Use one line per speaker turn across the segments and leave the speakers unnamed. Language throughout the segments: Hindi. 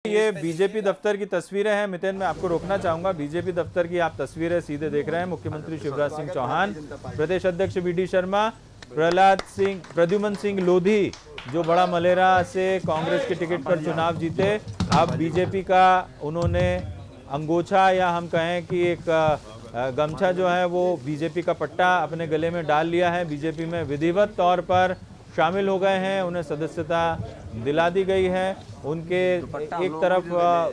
ये बीजेपी दफ्तर की तस्वीरें हैं। मितेन, मैं आपको रोकना चाहूंगा। बीजेपी दफ्तर की आप तस्वीरें सीधे देख रहे हैं। मुख्यमंत्री शिवराज सिंह चौहान, प्रदेश अध्यक्ष वी.डी. शर्मा, प्रद्युमन सिंह लोधी जो बड़ा मलेरा से कांग्रेस के टिकट पर चुनाव जीते, अब बीजेपी का उन्होंने अंगोछा या हम कहें कि एक गमछा जो है वो बीजेपी का पट्टा अपने गले में डाल लिया है। बीजेपी में विधिवत तौर पर शामिल हो गए हैं, उन्हें सदस्यता दिला दी गई है। उनके एक तरफ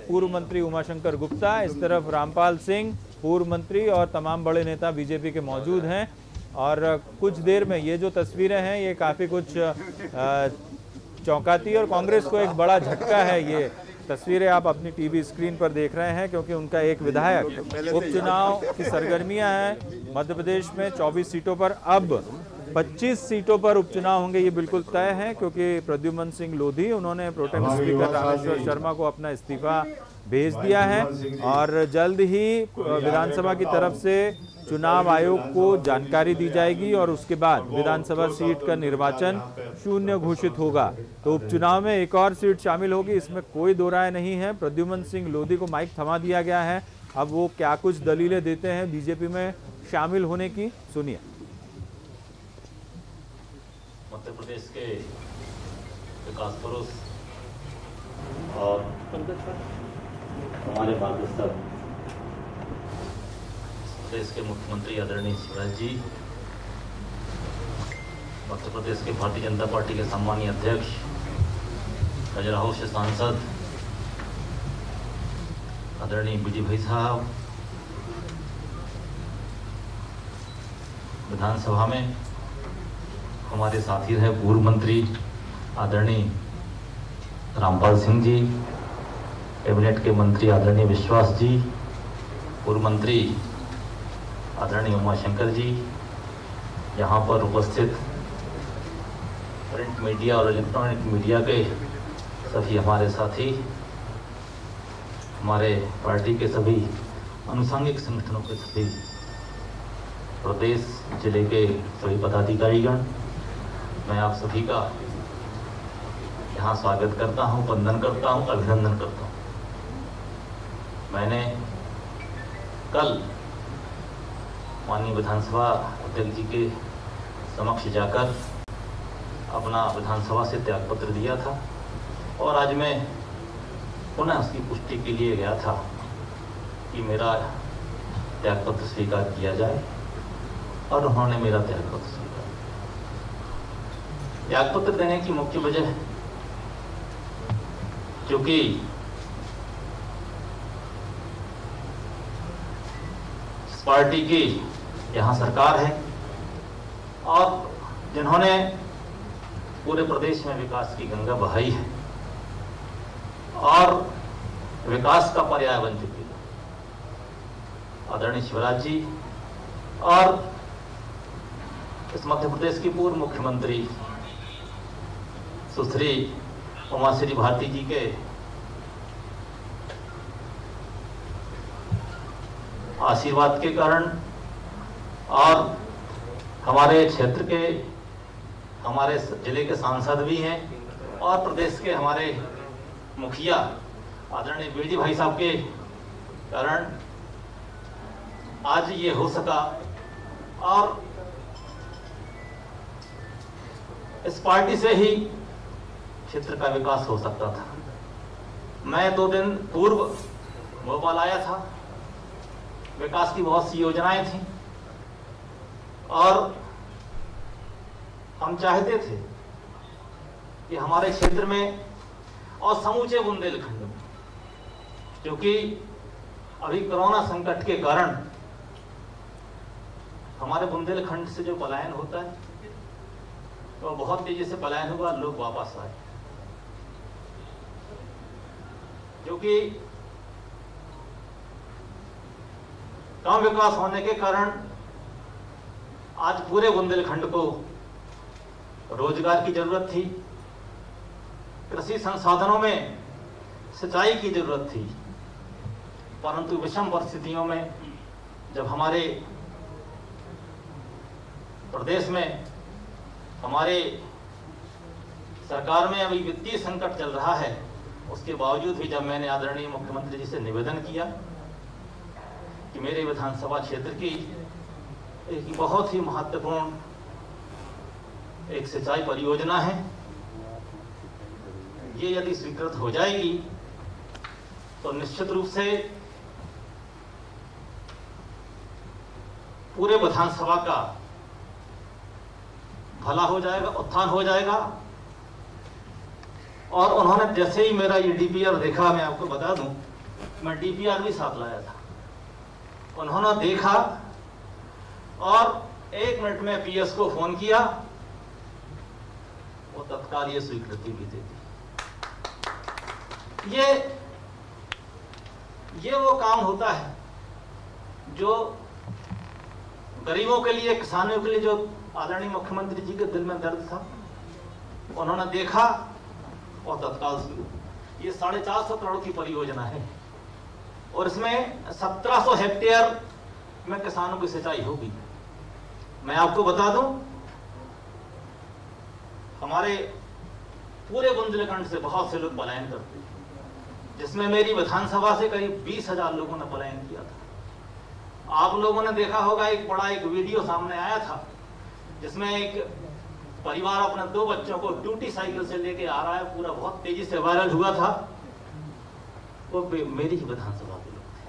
पूर्व मंत्री उमाशंकर गुप्ता, इस तरफ रामपाल सिंह पूर्व मंत्री और तमाम बड़े नेता बीजेपी के मौजूद हैं। और कुछ देर में ये जो तस्वीरें हैं ये काफ़ी कुछ चौंकाती और कांग्रेस को एक बड़ा झटका है। ये तस्वीरें आप अपनी टीवी स्क्रीन पर देख रहे हैं, क्योंकि उनका एक विधायक उपचुनाव की सरगर्मियां हैं। मध्य प्रदेश में 24 सीटों पर अब 25 सीटों पर उपचुनाव होंगे, ये बिल्कुल तय है, क्योंकि प्रद्युमन सिंह लोधी उन्होंने प्रोटेम स्पीकर रामेश्वर शर्मा को अपना इस्तीफा भेज दिया है और जल्द ही विधानसभा की तरफ से चुनाव आयोग को जानकारी दी जाएगी और उसके बाद विधानसभा सीट का निर्वाचन शून्य घोषित होगा। तो उपचुनाव में एक और सीट शामिल होगी, इसमें कोई दो राय नहीं है। प्रद्युमन सिंह लोधी को माइक थमा दिया गया है। अब वो क्या कुछ दलीलें देते हैं बीजेपी में शामिल होने की, सुनिए।
मध्य प्रदेश के विकास पुरुष और हमारे मार्गदर्शक प्रदेश के मुख्यमंत्री आदरणीय शिवराज जी, मध्य प्रदेश के भारतीय जनता पार्टी के सम्मानीय अध्यक्ष, खजुराहो से सांसद आदरणीय वी.डी. भाई साहब, विधानसभा में हमारे साथी रहे पूर्व मंत्री आदरणीय रामपाल सिंह जी, कैबिनेट के मंत्री आदरणीय विश्वास जी, पूर्व मंत्री आदरणीय उमाशंकर जी, यहाँ पर उपस्थित प्रिंट मीडिया और इलेक्ट्रॉनिक मीडिया के सभी हमारे साथी, हमारे पार्टी के सभी अनुषंगिक संगठनों के सभी प्रदेश जिले के सभी पदाधिकारीगण, मैं आप सभी का यहाँ स्वागत करता हूँ, वंदन करता हूँ, अभिनंदन करता हूँ। मैंने कल माननीय विधानसभा अध्यक्ष जी के समक्ष जाकर अपना विधानसभा से त्यागपत्र दिया था और आज मैं पुनः उसकी पुष्टि के लिए गया था कि मेरा त्यागपत्र स्वीकार किया जाए और उन्होंने मेरा त्यागपत्र स्वीकार। त्यागपत्र देने की मुख्य वजह क्योंकि इस पार्टी की यहाँ सरकार है और जिन्होंने पूरे प्रदेश में विकास की गंगा बहाई है और विकास का पर्याय बन चुकी है, आदरणीय शिवराज जी और इस मध्य प्रदेश की पूर्व मुख्यमंत्री सुश्री उमाश्री भारती जी के आशीर्वाद के कारण और हमारे क्षेत्र के, हमारे जिले के सांसद भी हैं और प्रदेश के हमारे मुखिया आदरणीय वी.डी. भाई साहब के कारण आज ये हो सका और इस पार्टी से ही क्षेत्र का विकास हो सकता था। मैं 2 दिन पूर्व भोपाल आया था, विकास की बहुत सी योजनाएं थी और हम चाहते थे कि हमारे क्षेत्र में और समूचे बुंदेलखंड में, क्योंकि अभी कोरोना संकट के कारण हमारे बुंदेलखंड से जो पलायन होता है तो बहुत तेजी से पलायन हुआ, लोग वापस आए, क्योंकि कम विकास होने के कारण आज पूरे बुंदेलखंड को रोजगार की जरूरत थी, कृषि संसाधनों में सिंचाई की जरूरत थी, परंतु विषम परिस्थितियों में जब हमारे प्रदेश में हमारे सरकार में अभी वित्तीय संकट चल रहा है उसके बावजूद भी जब मैंने आदरणीय मुख्यमंत्री जी से निवेदन किया कि मेरे विधानसभा क्षेत्र की एक बहुत ही महत्वपूर्ण एक सिंचाई परियोजना है, ये यदि स्वीकृत हो जाएगी तो निश्चित रूप से पूरे विधानसभा का भला हो जाएगा, उत्थान हो जाएगा। और उन्होंने जैसे ही मेरा ये डीपीआर देखा, मैं आपको बता दूं, मैं डीपीआर भी साथ लाया था, उन्होंने देखा और 1 मिनट में पीएस को फोन किया, वो तत्काल ये स्वीकृति भी दे दी। ये वो काम होता है जो गरीबों के लिए, किसानों के लिए, जो आदरणीय मुख्यमंत्री जी के दिल में दर्द था, उन्होंने देखा और तत्काल ये 450 करोड़ की परियोजना है और इसमें 1700 हेक्टेयर में किसानों की सिंचाई होगी। मैं आपको बता दूं, हमारे पूरे बुंदेलखंड से बहुत से लोग पलायन करते हैं, जिसमें मेरी विधानसभा से करीब 20,000 लोगों ने पलायन किया था। आप लोगों ने देखा होगा, एक बड़ा एक वीडियो सामने आया था जिसमें एक परिवार अपने 2 बच्चों को ड्यूटी साइकिल से लेके आ रहा है, पूरा बहुत तेजी से वायरल हुआ था। वो मेरी ही विधानसभा के लोग थे।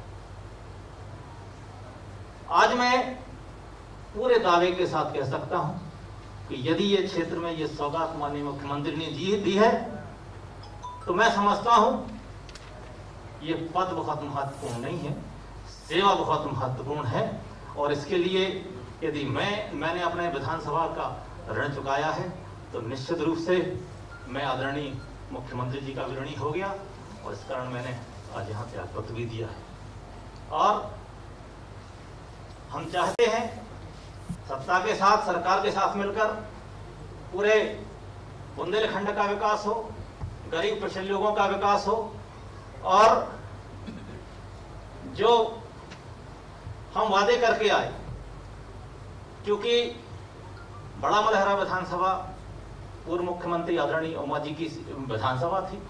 आज मैं पूरे दावे के साथ कह सकता हूं कि यदि ये क्षेत्र में ये सौगात माननीय मुख्यमंत्री ने दी है तो मैं समझता हूं ये पद बहुत महत्वपूर्ण नहीं है, सेवा बहुत महत्वपूर्ण है। और इसके लिए यदि मैंने अपने विधानसभा का ऋण चुकाया है तो निश्चित रूप से मैं आदरणीय मुख्यमंत्री जी का ऋणी हो गया और इस कारण मैंने आज यहाँ त्यागपत्र भी दिया है। और हम चाहते हैं सत्ता के साथ, सरकार के साथ मिलकर पूरे बुंदेलखंड का विकास हो, गरीब पिछड़े लोगों का विकास हो और जो हम वादे करके आए, क्योंकि बड़ा मलहरा विधानसभा पूर्व मुख्यमंत्री आदरणीय उमा जी की विधानसभा थी,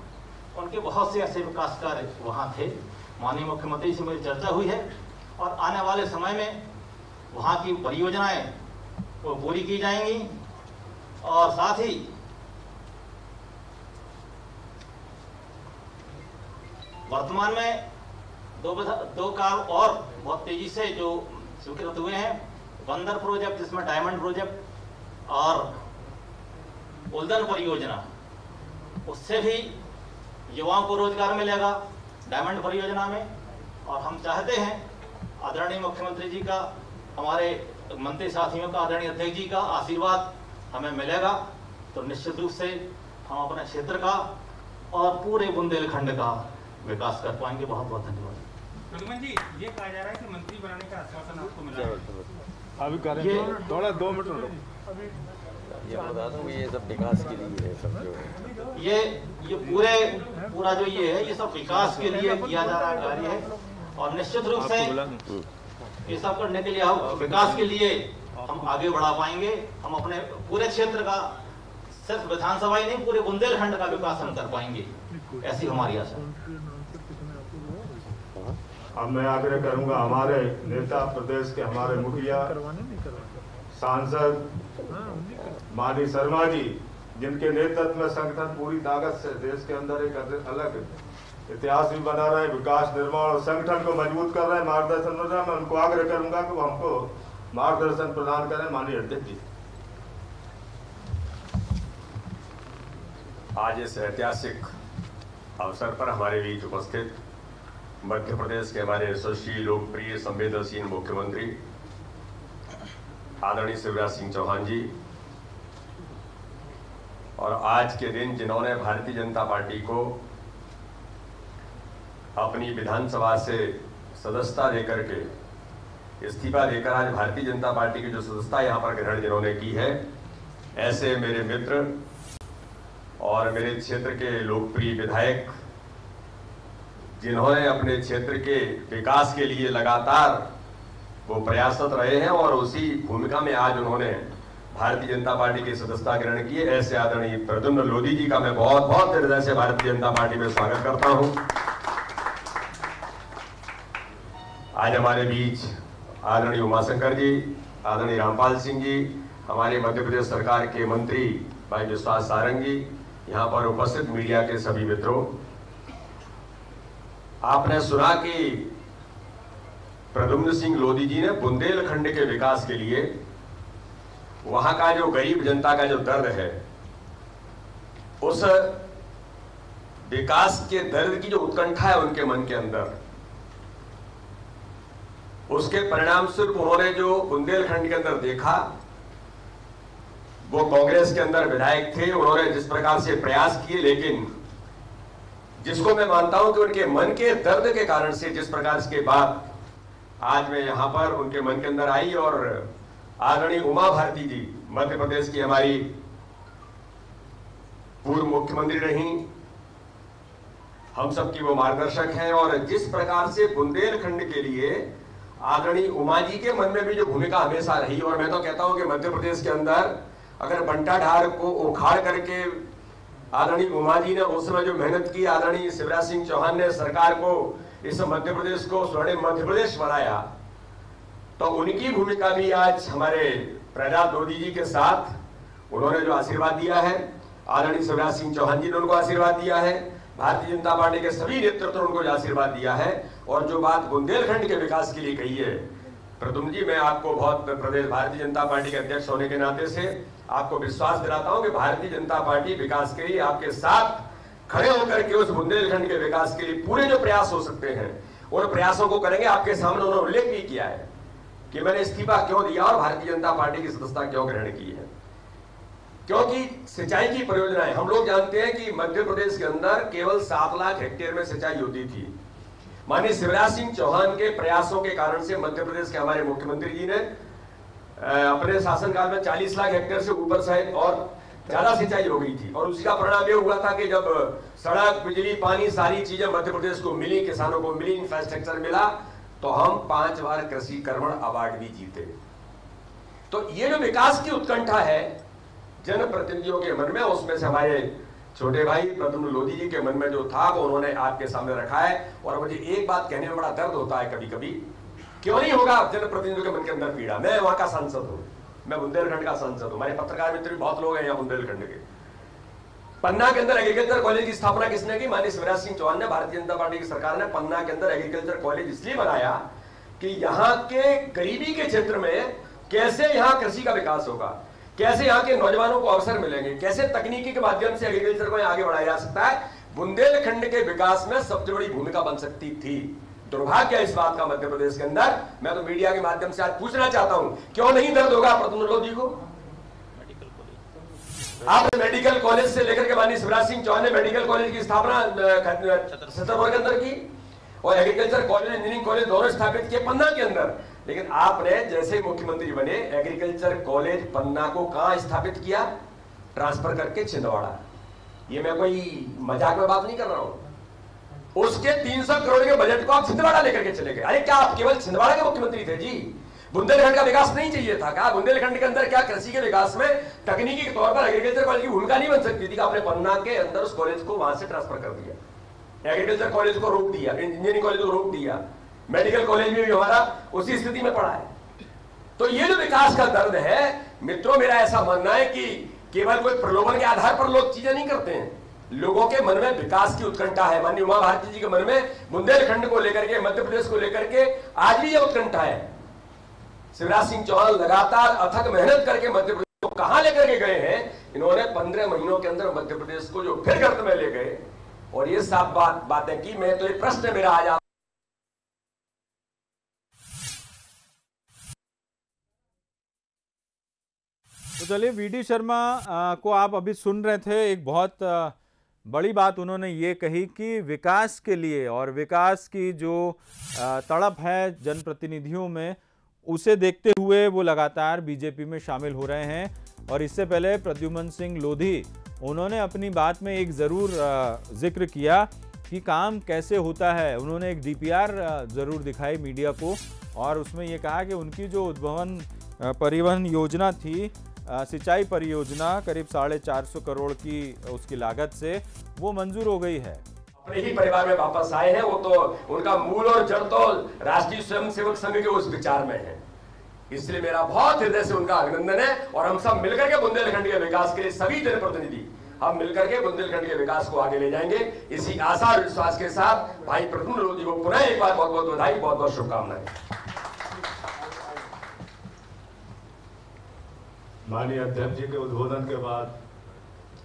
उनके बहुत से ऐसे विकास कार्य वहां थे। माननीय मुख्यमंत्री से मेरी चर्चा हुई है और आने वाले समय में वहां की परियोजनाएं वो पूरी की जाएंगी। और साथ ही वर्तमान में दो काम और बहुत तेजी से जो स्वीकृत हुए हैं, बंदर प्रोजेक्ट जिसमें डायमंड प्रोजेक्ट और उल्दन परियोजना, उससे भी युवाओं को रोजगार मिलेगा डायमंड परियोजना में। और हम चाहते हैं आदरणीय मुख्यमंत्री जी का, हमारे मंत्री साथियों का, आदरणीय अध्यक्ष जी का आशीर्वाद हमें मिलेगा तो निश्चित रूप से हम अपने क्षेत्र का और पूरे बुंदेलखंड का विकास कर पाएंगे। बहुत बहुत धन्यवाद।
प्रद्युमन जी, ये कहा जा रहा है कि मंत्री बनाने का आश्वासन आपको मिला है।
अभी करेंगे थोड़ा 2 मिनट रुको।
ये बता दूं, ये सब विकास के लिए है, सब जो है
ये पूरा जो ये है, ये सब विकास के लिए किया जा रहा कार्य है। और निश्चित रूप से ये सब करने के लिए हम विकास के लिए हम आगे बढ़ा पाएंगे। हम अपने पूरे क्षेत्र का, सिर्फ विधानसभा ही नहीं, पूरे बुंदेलखंड का विकास हम कर पाएंगे, ऐसी हमारी आशा है।
अब मैं आग्रह करूंगा, हमारे नेता, प्रदेश के हमारे मुखिया, सांसद माननीय शर्मा जी, जिनके नेतृत्व में संगठन पूरी ताकत से देश के अंदर एक अलग इतिहास भी बना रहे हैं, विकास, निर्माण और संगठन को मजबूत कर रहे हैं, मार्गदर्शन कर रहे हैं। मैं उनको आग्रह करूंगा कि वो हमको मार्गदर्शन प्रदान करें। माननीय अध्यक्ष जी,
आज इस ऐतिहासिक अवसर पर हमारे बीच उपस्थित मध्य प्रदेश के हमारे यशस्वी, लोकप्रिय, संवेदनशील मुख्यमंत्री आदरणीय शिवराज सिंह चौहान जी, और आज के दिन जिन्होंने भारतीय जनता पार्टी को अपनी विधानसभा से सदस्यता देकर के, इस्तीफा देकर आज भारतीय जनता पार्टी की जो सदस्यता यहाँ पर ग्रहण जिन्होंने की है, ऐसे मेरे मित्र और मेरे क्षेत्र के लोकप्रिय विधायक, जिन्होंने अपने क्षेत्र के विकास के लिए लगातार वो प्रयासरत रहे हैं और उसी भूमिका में आज उन्होंने भारतीय जनता पार्टी की सदस्यता ग्रहण की है, ऐसे आदरणीय प्रद्युम्न लोधी जी का मैं बहुत बहुत हृदय से भारतीय जनता पार्टी में स्वागत करता हूं। आज हमारे बीच आदरणीय उमाशंकर जी, आदरणीय रामपाल सिंह जी, हमारे मध्य प्रदेश सरकार के मंत्री भाई विश्वास सारंग जी, यहाँ पर उपस्थित मीडिया के सभी मित्रों, आपने सुना कि प्रद्युम्न सिंह लोधी जी ने बुंदेलखंड के विकास के लिए वहां का जो गरीब जनता का जो दर्द है, उस विकास के दर्द की जो उत्कंठा है उनके मन के अंदर, उसके परिणाम स्वरूप उन्होंने जो बुंदेलखंड के अंदर देखा, वो कांग्रेस के अंदर विधायक थे, उन्होंने जिस प्रकार से प्रयास किए, लेकिन जिसको मैं मानता हूं कि उनके मन के दर्द के कारण से जिस प्रकार की बात आज मैं यहां पर उनके मन के अंदर आई, और आदरणीय उमा भारती जी मध्य प्रदेश की हमारी पूर्व मुख्यमंत्री रही, हम सबकी वो मार्गदर्शक हैं, और जिस प्रकार से बुंदेलखंड के लिए आदरणीय उमा जी के मन में भी जो भूमिका हमेशा रही, और मैं तो कहता हूं कि मध्य प्रदेश के अंदर अगर बंटा ढार को उखाड़ करके आदरणीय उमा जी ने उस समय जो मेहनत की, आदरणीय शिवराज सिंह चौहान ने सरकार को इस मध्य प्रदेश को स्वर्णिम मध्य प्रदेश बनाया, तो उनकी भूमिका भी आज हमारे प्रहलाद लोधी जी के साथ उन्होंने जो आशीर्वाद दिया है, आदरणीय शिवराज सिंह चौहान जी ने उनको आशीर्वाद दिया है, भारतीय जनता पार्टी के सभी नेतृत्व ने उनको जो आशीर्वाद दिया है, और जो बात बुंदेलखंड के विकास के लिए कही है, प्रद्युम्न जी मैं आपको बहुत प्रदेश भारतीय जनता पार्टी के अध्यक्ष होने के नाते से आपको विश्वास दिलाता हूं कि भारतीय जनता पार्टी विकास के लिए आपके साथ खड़े होकर के उस बुंदेलखंड के विकास के लिए पूरे जो प्रयास हो सकते हैं उन प्रयासों को करेंगे। आपके सामने उन्होंने उल्लेख भी किया है कि मैंने इस्तीफा क्यों दिया और भारतीय जनता पार्टी की सदस्यता क्यों ग्रहण की है, क्योंकि सिंचाई की परियोजनाएं हम लोग जानते हैं कि मध्य प्रदेश के अंदर केवल 7 लाख हेक्टेयर में सिंचाई होती थी। माननीय शिवराज सिंह चौहान के प्रयासों के कारण से मध्य प्रदेश के हमारे मुख्यमंत्री जी ने अपने शासनकाल में 40 लाख हेक्टेयर से ऊपर शायद और ज्यादा सिंचाई हो गई थी, और उसका परिणाम यह हुआ था कि जब सड़क, बिजली, पानी सारी चीजें मध्य प्रदेश को मिली, किसानों को मिली, इंफ्रास्ट्रक्चर मिला, तो हम 5 बार कृषि कर्मण अवार्ड भी जीते। तो ये जो विकास की उत्कंठा है जनप्रतिनिधियों के मन में, उसमें से हमारे छोटे भाई प्रद्युम्न लोधी जी के मन में जो था वो उन्होंने आपके सामने रखा है। और मुझे एक बात कहने में बड़ा दर्द होता है कभी कभी, क्यों नहीं होगा जनप्रतिनिधियों के मन के अंदर पीड़ा। मैं वहां का सांसद हूं, मैं बुंदेलखंड का सांसद हूं, हमारे पत्रकार मित्र भी बहुत लोग हैं यहाँ बुंदेलखंड के। पन्ना के अंदर एग्रीकल्चर कॉलेज की स्थापना किसने की? माननीय शिवराज सिंह चौहान ने, भारतीय जनता पार्टी की सरकार ने पन्ना के अंदर एग्रीकल्चर कॉलेज इसलिए बनाया कि यहाँ के गरीबी के क्षेत्र में कैसे यहाँ कृषि का विकास होगा, कैसे यहाँ के नौजवानों को अवसर मिलेंगे, कैसे तकनीकी के माध्यम से एग्रीकल्चर को आगे बढ़ाया जा सकता है। बुंदेलखंड के विकास में सबसे बड़ी भूमिका बन सकती थी। दुर्भाग्य इस बात का मध्य प्रदेश के अंदर, मैं तो मीडिया के माध्यम से आज पूछना चाहता हूं, क्यों नहीं दर्द होगा प्रद्युम्न लोधी को? आपने मेडिकल कॉलेज से लेकर के माननीय शिवराज सिंह चौहान ने मेडिकल कॉलेज की स्थापना छतरपुर के अंदर की, और एग्रीकल्चर कॉलेज, इंजीनियरिंग कॉलेज दोनों स्थापित किए पन्ना के अंदर। लेकिन आपने जैसे मुख्यमंत्री बने एग्रीकल्चर कॉलेज पन्ना को कहां स्थापित किया? ट्रांसफर करके छिंदवाड़ा। ये मैं कोई मजाक में बात नहीं कर रहा हूं। उसके 300 करोड़ के बजट को आप छिंदवाड़ा लेकर के चले गए। अरे क्या आप केवल छिंदवाड़ा के मुख्यमंत्री थे जी? बुंदेलखंड का विकास नहीं चाहिए था क्या? बुंदेलखंड के अंदर क्या कृषि के विकास में तकनीकी के तौर पर एग्रीकल्चर कॉलेज की भूमिका नहीं बन सकती थी? आपने पन्ना के अंदर उस कॉलेज को वहां से ट्रांसफर कर दिया, एग्रीकल्चर कॉलेज को रोक दिया, इंजीनियरिंग कॉलेज को रोक दिया, मेडिकल कॉलेज में भी हमारा उसी स्थिति में पड़ा है। तो ये जो विकास का दर्द है मित्रों, मेरा ऐसा मानना है कि केवल कोई प्रलोभन के आधार पर लोग चीजें नहीं करते हैं, लोगों के मन में विकास की उत्कंठा है। माननीय उमा भारती जी के मन में बुंदेलखंड को लेकर के, मध्य प्रदेश को लेकर के आज भी यह उत्कंठा है। शिवराज सिंह चौहान लगातार अथक मेहनत करके मध्य प्रदेश को कहां लेकर के गए हैं? इन्होंने 15 महीनों के अंदर मध्य प्रदेश को जो फिर गर्त में ले गए, और ये साफ बातें की। मैं तो ये प्रश्न मेरा आज आप
तो चलिए, वीडी शर्मा को आप अभी सुन रहे थे। एक बहुत बड़ी बात उन्होंने ये कही कि विकास के लिए और विकास की जो तड़प है जनप्रतिनिधियों में, उसे देखते हुए वो लगातार बीजेपी में शामिल हो रहे हैं। और इससे पहले प्रद्युम्न सिंह लोधी, उन्होंने अपनी बात में एक ज़रूर जिक्र किया कि काम कैसे होता है। उन्होंने एक डीपीआर ज़रूर दिखाई मीडिया को, और उसमें ये कहा कि उनकी जो उद्वहन परिवहन योजना थी सिंचाई परियोजना करीब 450 करोड़ की उसकी लागत से वो मंजूर हो गई है।
अपने ही परिवार में वापस आए हैं, वो तो उनका मूल और जड़ तो राष्ट्रीय स्वयंसेवक संघ के उस विचार में है। इसलिए मेरा बहुत हृदय से उनका अभिनंदन है और हम सब मिलकर के बुंदेलखंड के विकास के लिए सभी जनप्रतिनिधि हम मिलकर के बुंदेलखंड के विकास को आगे ले जाएंगे। इसी आशा और विश्वास के साथ भाई प्रद्युम्न लोधी को पुनः एक बार बहुत बहुत बधाई, बहुत बहुत शुभकामनाएं।
माननीय अध्यक्ष जी के उद्बोधन के बाद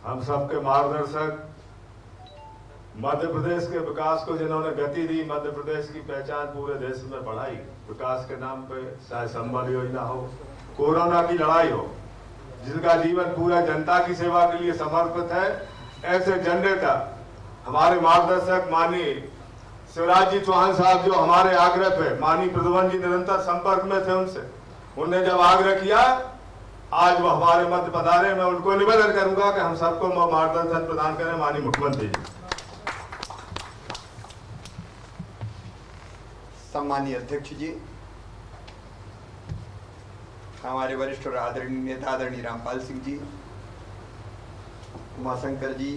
हम सबके मार्गदर्शक, मध्य प्रदेश के विकास को जिन्होंने गति दी, मध्य प्रदेश की पहचान पूरे देश में बढ़ाई, विकास के नाम पे चाहे संबल योजना हो, कोरोना की लड़ाई हो, जिनका जीवन पूरा जनता की सेवा के लिए समर्पित है, ऐसे जननेता हमारे मार्गदर्शक माननीय शिवराज जी चौहान साहब, जो हमारे आग्रह पे माननीय प्रद्युम्न जी निरंतर संपर्क में थे उनसे, उन्होंने जब आग्रह किया, आज वो हमारे मध्य पधारे। मैं उनको निवेदन करूंगा कि हम सबको मार्गदर्शन प्रदान करें। माननीय मुख्यमंत्री जी।
सम्मानीय अध्यक्ष जी, हमारे वरिष्ठ और आदरणीय नेता आदरणीय रामपाल सिंह जी, उमाशंकर जी,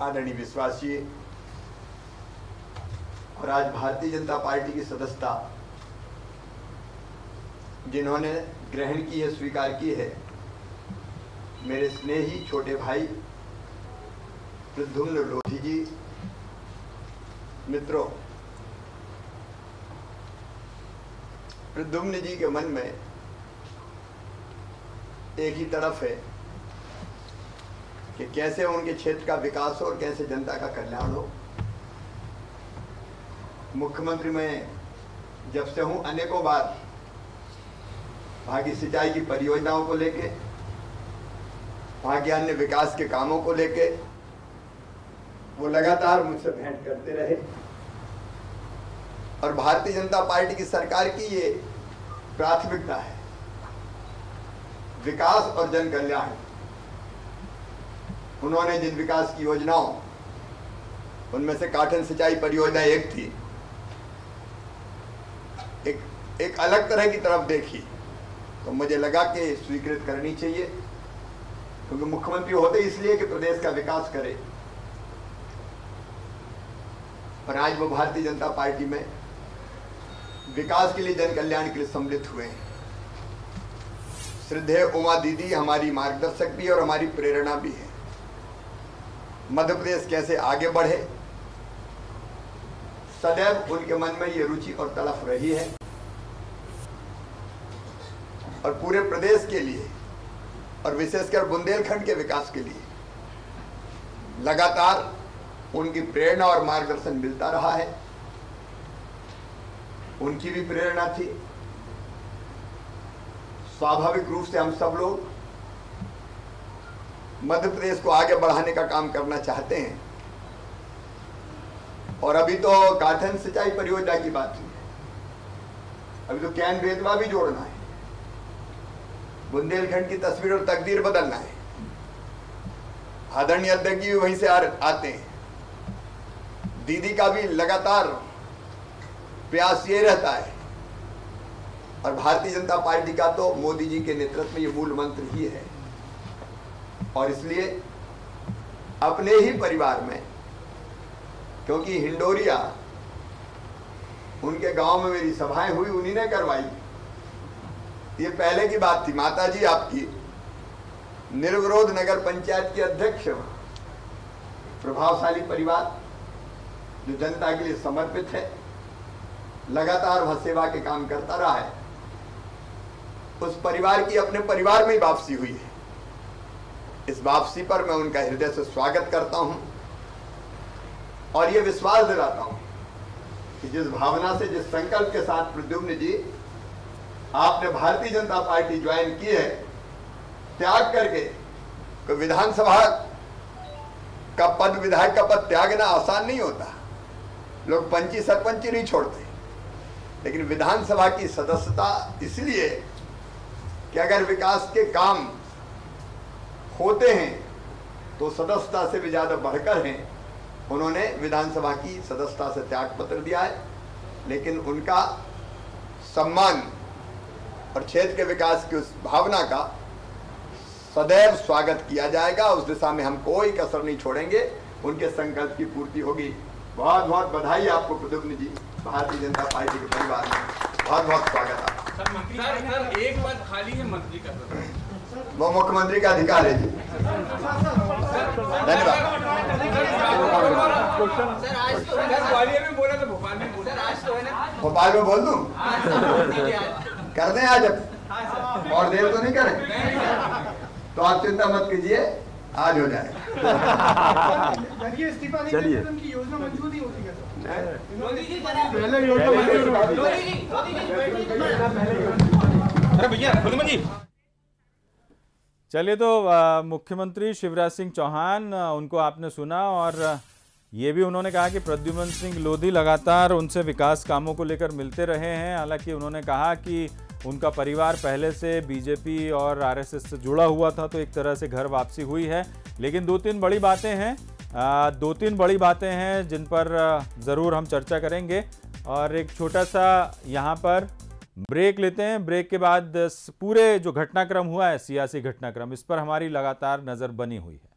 आदरणीय विश्वास जी, और आज भारतीय जनता पार्टी की सदस्यता जिन्होंने ग्रहण की है, स्वीकार की है, मेरे स्नेही छोटे भाई प्रद्युम्न लोधी जी, मित्रों, प्रद्युम्न जी के मन में एक ही तरफ है कि कैसे उनके क्षेत्र का विकास हो और कैसे जनता का कल्याण हो। मुख्यमंत्री में जब से हूं, अनेकों बार वहाँ की सिंचाई की परियोजनाओं को लेके, वहाँ के अन्य विकास के कामों को लेके वो लगातार मुझसे भेंट करते रहे और भारतीय जनता पार्टी की सरकार की ये प्राथमिकता है, विकास और जन कल्याण। उन्होंने जिन विकास की योजनाओं, उनमें से काठन सिंचाई परियोजना एक थी, एक अलग तरह की तरफ देखी, तो मुझे लगा कि स्वीकृत करनी चाहिए, क्योंकि मुख्यमंत्री होते इसलिए कि प्रदेश का विकास करे। और आज वो भारतीय जनता पार्टी में विकास के लिए, जन कल्याण के लिए सम्मिलित हुए हैं। श्रद्धेय उमा दीदी हमारी मार्गदर्शक भी और हमारी प्रेरणा भी है। मध्य प्रदेश कैसे आगे बढ़े, सदैव उनके मन में ये रुचि और तड़फ रही है और पूरे प्रदेश के लिए और विशेषकर बुंदेलखंड के विकास के लिए लगातार उनकी प्रेरणा और मार्गदर्शन मिलता रहा है। उनकी भी प्रेरणा थी। स्वाभाविक रूप से हम सब लोग मध्य प्रदेश को आगे बढ़ाने का काम करना चाहते हैं और अभी तो काठन सिंचाई परियोजना की बात हुई है, अभी तो कैन बेतवा भी जोड़ना है, बुंदेलखंड की तस्वीर और तकदीर बदलना है। आदरणीय अध्यक्ष जी भी वहीं से आते हैं। दीदी का भी लगातार प्रयास ये रहता है और भारतीय जनता पार्टी का तो मोदी जी के नेतृत्व में ये मूल मंत्र ही है। और इसलिए अपने ही परिवार में, क्योंकि हिंडोरिया उनके गांव में मेरी सभाएं हुई, उन्हीं ने करवाई। ये पहले की बात थी। माता जी आपकी निर्विरोध नगर पंचायत के अध्यक्ष, प्रभावशाली परिवार जो जनता के लिए समर्पित है, लगातार वह सेवा के काम करता रहा है। उस परिवार की अपने परिवार में ही वापसी हुई है। इस वापसी पर मैं उनका हृदय से स्वागत करता हूं और ये विश्वास दिलाता हूं कि जिस भावना से, जिस संकल्प के साथ प्रद्युम्न जी आपने भारतीय जनता पार्टी ज्वाइन की है, त्याग करके, तो विधानसभा का पद, विधायक का पद त्यागना आसान नहीं होता। लोग पंची सरपंची नहीं छोड़ते, लेकिन विधानसभा की सदस्यता इसलिए कि अगर विकास के काम होते हैं तो सदस्यता से भी ज्यादा बढ़कर हैं। उन्होंने विधानसभा की सदस्यता से त्याग पत्र दिया है, लेकिन उनका सम्मान और क्षेत्र के विकास की उस भावना का सदैव स्वागत किया जाएगा। उस दिशा में हम कोई कसर नहीं छोड़ेंगे, उनके संकल्प की पूर्ति होगी। बहुत बहुत बधाई आपको प्रद्युम्न जी, भारतीय जनता पार्टी के परिवार में बहुत बहुत स्वागत है।
सर एक बात खाली है मंत्री का,
वो मुख्यमंत्री का अधिकार है जी। धन्यवाद।
ग्वालियर में बोला तो भोपाल में बोला, आज तो है ना,
भोपाल में बोल दूं? कर दें आज, और देर तो नहीं करें, तो आप चिंता मत कीजिए, आज हो जाएगा।
चलिए
योजना मंजूर नहीं होती है अरे भैया जी।
चलिए, तो मुख्यमंत्री शिवराज सिंह चौहान, उनको आपने सुना, और ये भी उन्होंने कहा कि प्रद्युमन सिंह लोधी लगातार उनसे विकास कामों को लेकर मिलते रहे हैं। हालांकि उन्होंने कहा कि उनका परिवार पहले से बीजेपी और आरएसएस से जुड़ा हुआ था, तो एक तरह से घर वापसी हुई है। लेकिन दो तीन बड़ी बातें हैं जिन पर ज़रूर हम चर्चा करेंगे। और एक छोटा सा यहाँ पर ब्रेक लेते हैं। ब्रेक के बाद पूरे जो घटनाक्रम हुआ है, सियासी घटनाक्रम, इस पर हमारी लगातार नज़र बनी हुई है।